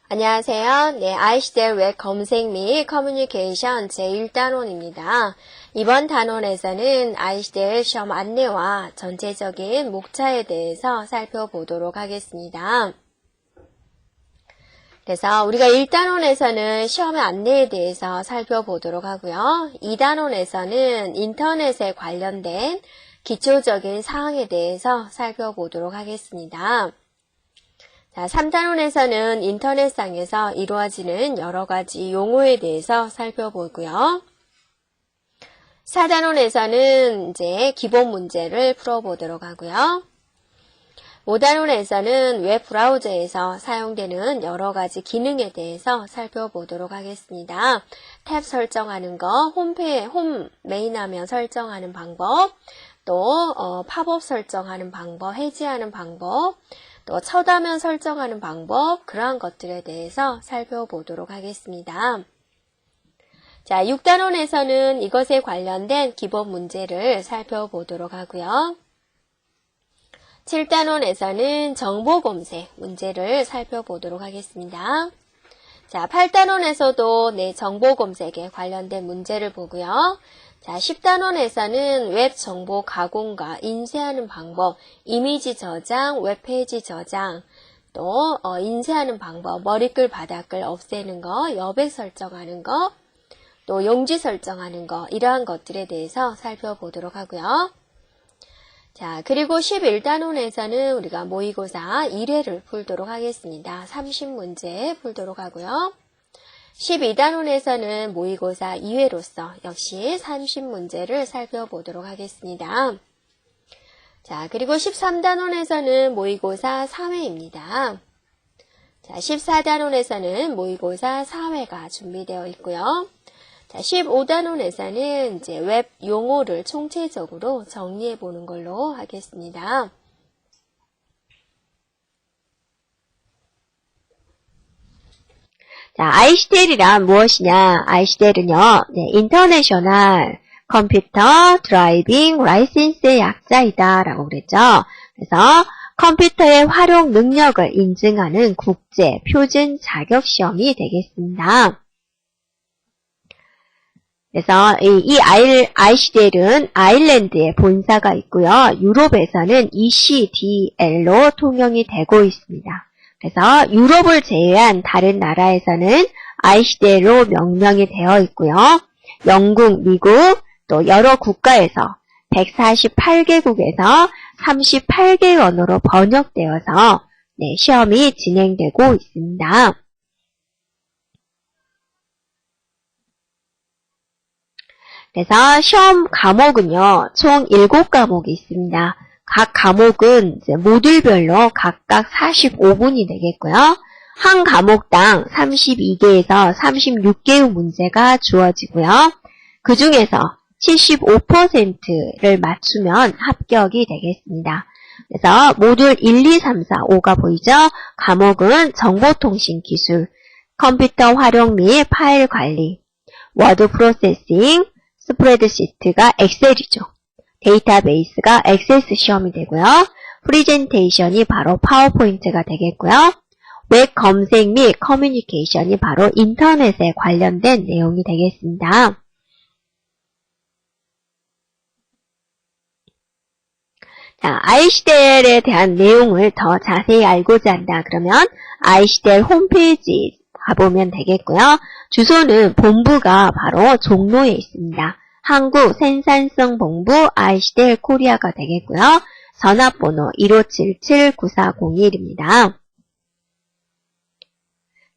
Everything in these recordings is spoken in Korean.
안녕하세요. 네, ICDL 웹 검색 및 커뮤니케이션 제1단원입니다. 이번 단원에서는 ICDL 시험 안내와 전체적인 목차에 대해서 살펴보도록 하겠습니다. 그래서 우리가 1단원에서는 시험의 안내에 대해서 살펴보도록 하고요. 2단원에서는 인터넷에 관련된 기초적인 사항에 대해서 살펴보도록 하겠습니다. 자, 3단원에서는 인터넷상에서 이루어지는 여러 가지 용어에 대해서 살펴보고요. 4단원에서는 이제 기본 문제를 풀어보도록 하고요. 5단원에서는 웹 브라우저에서 사용되는 여러 가지 기능에 대해서 살펴보도록 하겠습니다. 탭 설정하는 거, 홈 메인 화면 설정하는 방법, 또 팝업 설정하는 방법, 해지하는 방법, 또 첫 화면 설정하는 방법, 그러한 것들에 대해서 살펴보도록 하겠습니다. 자, 6단원에서는 이것에 관련된 기본 문제를 살펴보도록 하고요. 7단원에서는 정보 검색 문제를 살펴보도록 하겠습니다. 자, 8단원에서도 정보 검색에 관련된 문제를 보고요. 자, 10단원에서는 웹 정보 가공과 인쇄하는 방법, 이미지 저장, 웹페이지 저장, 또 인쇄하는 방법, 머리글, 바닥글 없애는 거, 여백 설정하는 거, 또 용지 설정하는 거, 이러한 것들에 대해서 살펴보도록 하고요. 자, 그리고 11단원에서는 우리가 모의고사 1회를 풀도록 하겠습니다. 30문제 풀도록 하고요. 12단원에서는 모의고사 2회로서 역시 30문제를 살펴보도록 하겠습니다. 자, 그리고 13단원에서는 모의고사 4회입니다. 자, 14단원에서는 모의고사 4회가 준비되어 있고요. 자, 15단원에서는 이제 웹 용어를 총체적으로 정리해 보는 걸로 하겠습니다. 자, ICDL이란 무엇이냐? ICDL은요, 인터내셔널 컴퓨터 드라이빙 라이센스의 약자이다 라고 그랬죠. 그래서 컴퓨터의 활용 능력을 인증하는 국제 표준 자격 시험이 되겠습니다. 그래서 이 ICDL은 아일랜드에 본사가 있고요. 유럽에서는 ECDL로 통용이 되고 있습니다. 그래서 유럽을 제외한 다른 나라에서는 ICDL로 명명이 되어 있고요. 영국, 미국, 또 여러 국가에서 148개국에서 38개 언어로 번역되어서 시험이 진행되고 있습니다. 그래서 시험 과목은요, 총 7과목이 있습니다. 각 과목은 이제 모듈별로 각각 45분이 되겠고요. 한 과목당 32개에서 36개의 문제가 주어지고요. 그 중에서 75%를 맞추면 합격이 되겠습니다. 그래서 모듈 1, 2, 3, 4, 5가 보이죠? 과목은 정보통신기술, 컴퓨터 활용 및 파일 관리, 워드 프로세싱, 스프레드시트가 엑셀이죠. 데이터베이스가 액세스 시험이 되고요. 프리젠테이션이 바로 파워포인트가 되겠고요. 웹 검색 및 커뮤니케이션이 바로 인터넷에 관련된 내용이 되겠습니다. 자, ICDL에 대한 내용을 더 자세히 알고자 한다 그러면 ICDL 홈페이지 가보면 되겠고요. 주소는 본부가 바로 종로에 있습니다. 한국 생산성 본부 ICDL 코리아가 되겠고요. 전화번호 1577-9401입니다.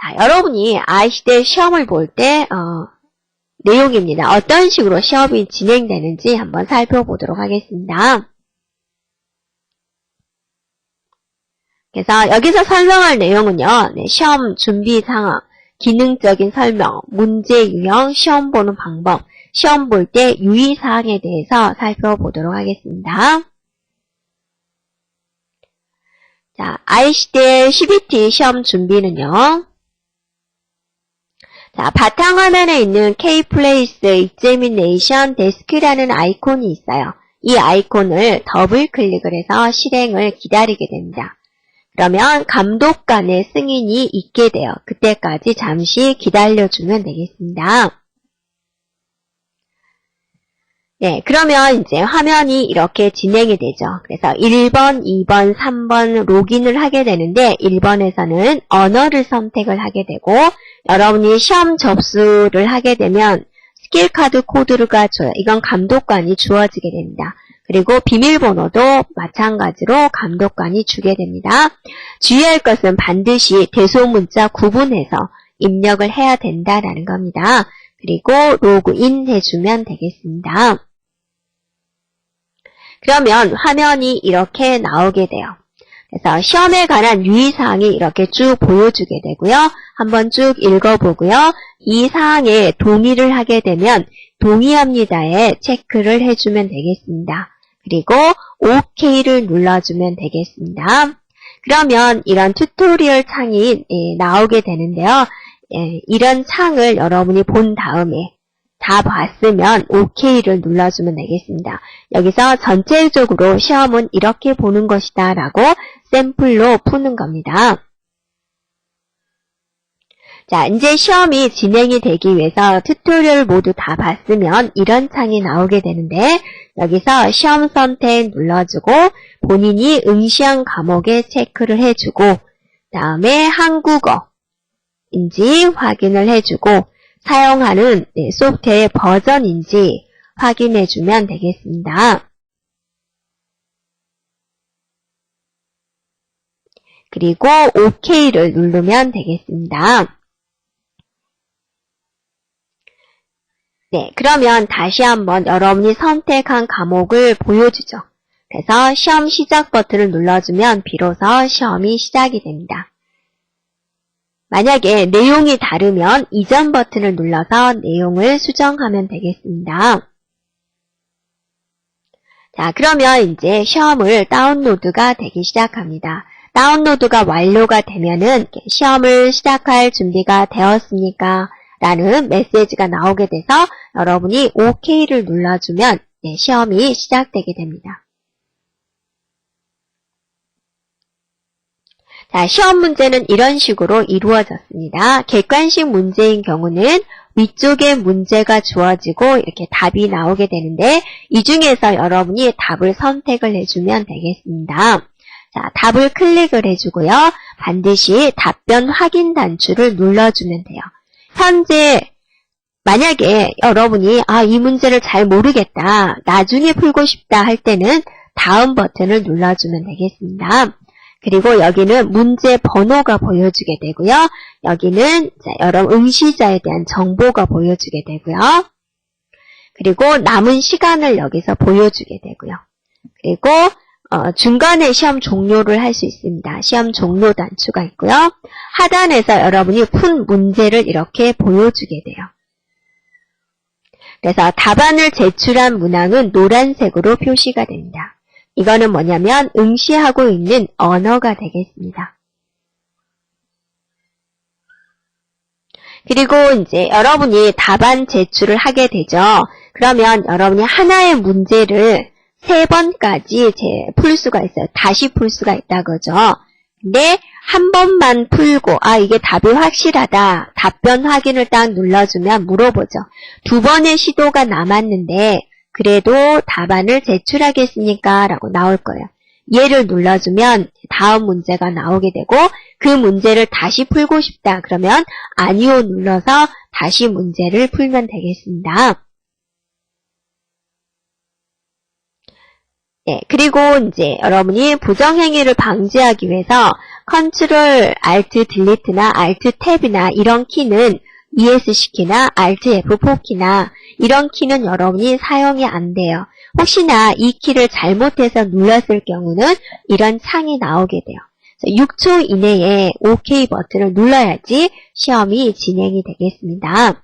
자, 여러분이 ICDL 시험을 볼 때 내용입니다. 어떤 식으로 시험이 진행되는지 한번 살펴보도록 하겠습니다. 그래서 여기서 설명할 내용은요. 시험 준비 상황, 기능적인 설명, 문제 유형, 시험 보는 방법, 시험 볼 때 유의사항에 대해서 살펴보도록 하겠습니다. 자, ICDL CBT 시험 준비는요. 자, 바탕화면에 있는 K플레이스 Examination Desk라는 아이콘이 있어요. 이 아이콘을 더블 클릭을 해서 실행을 기다리게 됩니다. 그러면 감독관의 승인이 있게 돼요. 그때까지 잠시 기다려주면 되겠습니다. 네, 그러면 이제 화면이 이렇게 진행이 되죠. 그래서 1번, 2번, 3번 로그인을 하게 되는데 1번에서는 언어를 선택을 하게 되고 여러분이 시험 접수를 하게 되면 스킬카드 코드가 줘요. 이건 감독관이 주어지게 됩니다. 그리고 비밀번호도 마찬가지로 감독관이 주게 됩니다. 주의할 것은 반드시 대소문자 구분해서 입력을 해야 된다라는 겁니다. 그리고 로그인 해주면 되겠습니다. 그러면 화면이 이렇게 나오게 돼요. 그래서 시험에 관한 유의사항이 이렇게 쭉 보여주게 되고요. 한번 쭉 읽어보고요. 이 사항에 동의를 하게 되면 동의합니다에 체크를 해주면 되겠습니다. 그리고 OK를 눌러주면 되겠습니다. 그러면 이런 튜토리얼 창이 나오게 되는데요. 이런 창을 여러분이 본 다음에 다 봤으면 OK를 눌러주면 되겠습니다. 여기서 전체적으로 시험은 이렇게 보는 것이다 라고 샘플로 푸는 겁니다. 자, 이제 시험이 진행이 되기 위해서 튜토리얼 모두 다 봤으면 이런 창이 나오게 되는데 여기서 시험 선택 눌러주고 본인이 응시한 과목에 체크를 해주고 다음에 한국어인지 확인을 해주고 사용하는 소프트웨어의 버전인지 확인해주면 되겠습니다. 그리고 OK를 누르면 되겠습니다. 네, 그러면 다시 한번 여러분이 선택한 과목을 보여주죠. 그래서 시험 시작 버튼을 눌러주면 비로소 시험이 시작이 됩니다. 만약에 내용이 다르면 이전 버튼을 눌러서 내용을 수정하면 되겠습니다. 자, 그러면 이제 시험을 다운로드가 되기 시작합니다. 다운로드가 완료가 되면은 시험을 시작할 준비가 되었습니까? 라는 메시지가 나오게 돼서 여러분이 OK를 눌러주면 시험이 시작되게 됩니다. 자, 시험 문제는 이런 식으로 이루어졌습니다. 객관식 문제인 경우는 위쪽에 문제가 주어지고 이렇게 답이 나오게 되는데 이 중에서 여러분이 답을 선택을 해주면 되겠습니다. 자, 답을 클릭을 해주고요. 반드시 답변 확인 단추를 눌러주면 돼요. 현재 만약에 여러분이 이 문제를 잘 모르겠다, 나중에 풀고 싶다 할 때는 다음 버튼을 눌러주면 되겠습니다. 그리고 여기는 문제 번호가 보여주게 되고요. 여기는 여러분 응시자에 대한 정보가 보여주게 되고요. 그리고 남은 시간을 여기서 보여주게 되고요. 그리고 중간에 시험 종료를 할 수 있습니다. 시험 종료 단추가 있고요. 하단에서 여러분이 푼 문제를 이렇게 보여주게 돼요. 그래서 답안을 제출한 문항은 노란색으로 표시가 됩니다. 이거는 뭐냐면 응시하고 있는 언어가 되겠습니다. 그리고 이제 여러분이 답안 제출을 하게 되죠. 그러면 여러분이 하나의 문제를 3번까지 풀 수가 있어요. 다시 풀 수가 있다 그죠. 근데 한 번만 풀고 이게 답이 확실하다. 답변 확인을 딱 눌러주면 물어보죠. 2번의 시도가 남았는데 그래도 답안을 제출하겠습니까? 라고 나올 거예요. 얘를 눌러주면 다음 문제가 나오게 되고 그 문제를 다시 풀고 싶다. 그러면 아니요 눌러서 다시 문제를 풀면 되겠습니다. 네, 그리고 이제 여러분이 부정행위를 방지하기 위해서 Ctrl, Alt, Delete나 Alt, Tab이나 이런 키는 ESC 키나 Alt, F4 키나 이런 키는 여러분이 사용이 안 돼요. 혹시나 이 키를 잘못해서 눌렀을 경우는 이런 창이 나오게 돼요. 6초 이내에 OK 버튼을 눌러야지 시험이 진행이 되겠습니다.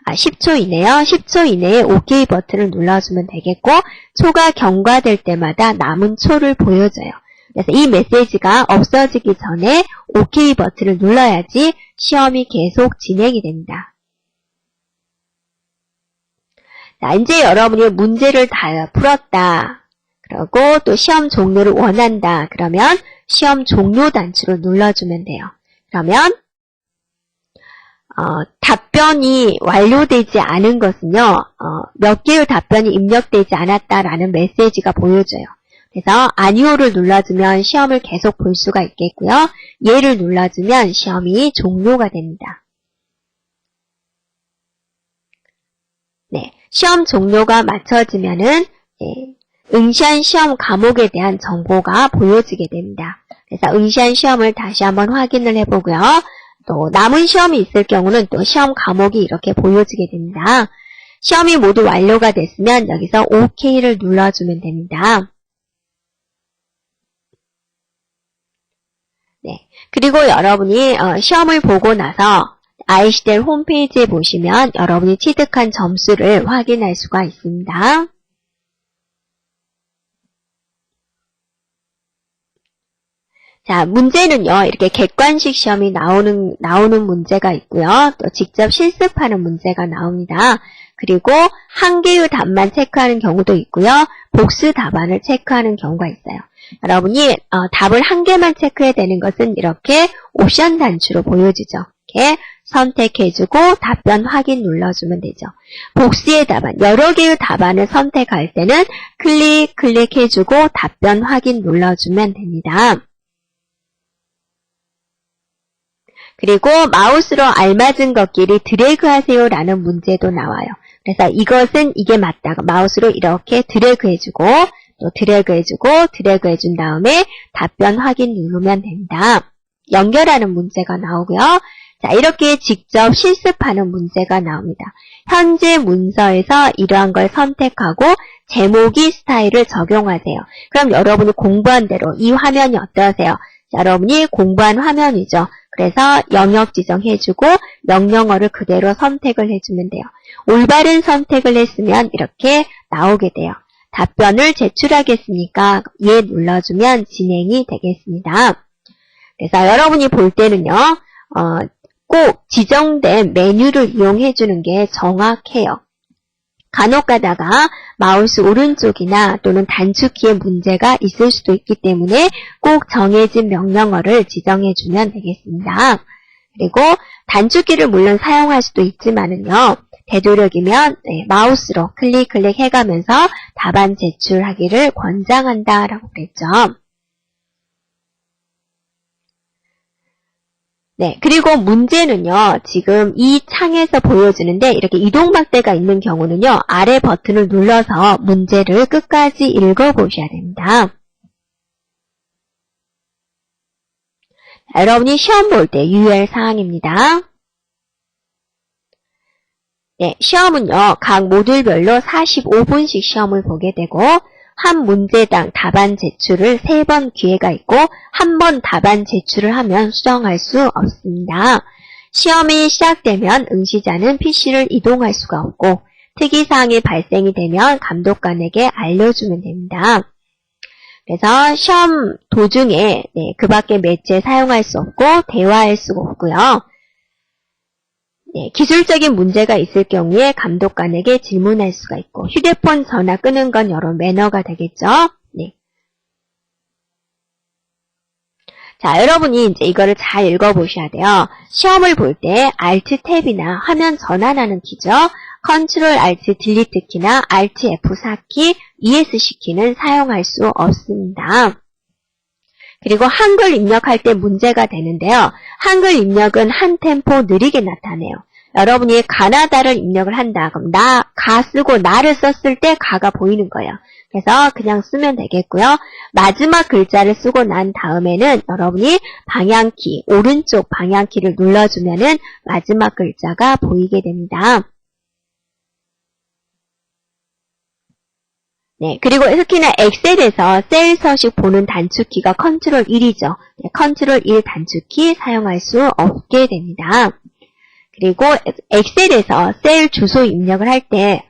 10초 이내요. 10초 이내에 OK 버튼을 눌러주면 되겠고 초가 경과될 때마다 남은 초를 보여줘요. 그래서 이 메시지가 없어지기 전에 OK 버튼을 눌러야지 시험이 계속 진행이 됩니다. 자, 이제 여러분이 문제를 다 풀었다. 그리고 또 시험 종료를 원한다. 그러면 시험 종료 단추를 눌러주면 돼요. 그러면 답변이 완료되지 않은 것은요. 몇 개의 답변이 입력되지 않았다라는 메시지가 보여져요. 그래서 아니오를 눌러주면 시험을 계속 볼 수가 있겠고요. 얘를 눌러주면 시험이 종료가 됩니다. 네, 시험 종료가 맞춰지면은 응시한 시험 과목에 대한 정보가 보여지게 됩니다. 그래서 응시한 시험을 다시 한번 확인을 해보고요. 또 남은 시험이 있을 경우는 또 시험 과목이 이렇게 보여지게 됩니다. 시험이 모두 완료가 됐으면 여기서 OK를 눌러주면 됩니다. 네, 그리고 여러분이 시험을 보고 나서 ICDL 홈페이지에 보시면 여러분이 취득한 점수를 확인할 수가 있습니다. 자, 문제는요, 이렇게 객관식 시험이 나오는 문제가 있고요. 또 직접 실습하는 문제가 나옵니다. 그리고 한 개의 답만 체크하는 경우도 있고요. 복수 답안을 체크하는 경우가 있어요. 여러분이 답을 한 개만 체크해야 되는 것은 이렇게 옵션 단추로 보여지죠. 이렇게 선택해주고 답변 확인 눌러주면 되죠. 복수의 답안, 여러 개의 답안을 선택할 때는 클릭해주고 답변 확인 눌러주면 됩니다. 그리고 마우스로 알맞은 것끼리 드래그 하세요라는 문제도 나와요. 그래서 이것은 이게 맞다고 마우스로 이렇게 드래그 해주고 또 드래그 해준 다음에 답변 확인 누르면 됩니다. 연결하는 문제가 나오고요. 자, 이렇게 직접 실습하는 문제가 나옵니다. 현재 문서에서 이러한 걸 선택하고 제목이 스타일을 적용하세요. 그럼 여러분이 공부한 대로 이 화면이 어떠세요? 여러분이 공부한 화면이죠. 그래서 영역 지정해주고 명령어를 그대로 선택을 해주면 돼요. 올바른 선택을 했으면 이렇게 나오게 돼요. 답변을 제출하겠습니까? 예 눌러주면 진행이 되겠습니다. 그래서 여러분이 볼 때는요. 꼭 지정된 메뉴를 이용해주는 게 정확해요. 간혹 가다가 마우스 오른쪽이나 또는 단축키에 문제가 있을 수도 있기 때문에 꼭 정해진 명령어를 지정해주면 되겠습니다. 그리고 단축키를 물론 사용할 수도 있지만은요. 되도록이면 마우스로 클릭 해가면서 답안 제출하기를 권장한다라고 그랬죠. 네, 그리고 문제는요, 지금 이 창에서 보여주는데 이렇게 이동박대가 있는 경우는요, 아래 버튼을 눌러서 문제를 끝까지 읽어보셔야 됩니다. 여러분이 시험 볼 때 유의할 사항입니다. 네, 시험은요, 각 모듈별로 45분씩 시험을 보게 되고, 한 문제당 답안 제출을 3번 기회가 있고 한 번 답안 제출을 하면 수정할 수 없습니다. 시험이 시작되면 응시자는 PC를 이동할 수가 없고 특이사항이 발생이 되면 감독관에게 알려주면 됩니다. 그래서 시험 도중에 그 밖에 매체 사용할 수 없고 대화할 수가 없고요. 기술적인 문제가 있을 경우에 감독관에게 질문할 수가 있고 휴대폰 전화 끄는 건 여러 매너가 되겠죠. 네. 자, 여러분이 이제 이거를 잘 읽어보셔야 돼요. 시험을 볼 때 Alt 탭이나 화면 전환하는 키죠. Ctrl Alt Delete 키나 Alt F4키, ESC 키는 사용할 수 없습니다. 그리고 한글 입력할 때 문제가 되는데요. 한글 입력은 한 템포 느리게 나타내요. 여러분이 가나다를 입력을 한다. 그럼 가 쓰고 나를 썼을 때 가가 보이는 거예요. 그래서 그냥 쓰면 되겠고요. 마지막 글자를 쓰고 난 다음에는 여러분이 방향키, 오른쪽 방향키를 눌러주면은 마지막 글자가 보이게 됩니다. 네, 그리고 특히나 엑셀에서 셀 서식 보는 단축키가 Ctrl 1이죠. 네, Ctrl 1 단축키 사용할 수 없게 됩니다. 그리고 엑셀에서 셀 주소 입력을 할 때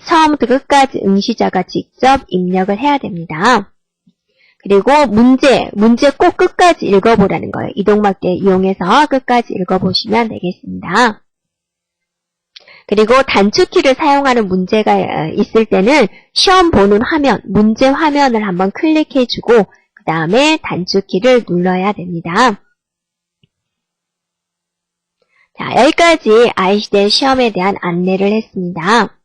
처음부터 끝까지 응시자가 직접 입력을 해야 됩니다. 그리고 문제 꼭 끝까지 읽어보라는 거예요. 이동박대 이용해서 끝까지 읽어보시면 되겠습니다. 그리고 단축키를 사용하는 문제가 있을 때는 시험 보는 화면, 문제 화면을 한번 클릭해주고 그 다음에 단축키를 눌러야 됩니다. 자, 여기까지 ICD 시험에 대한 안내를 했습니다.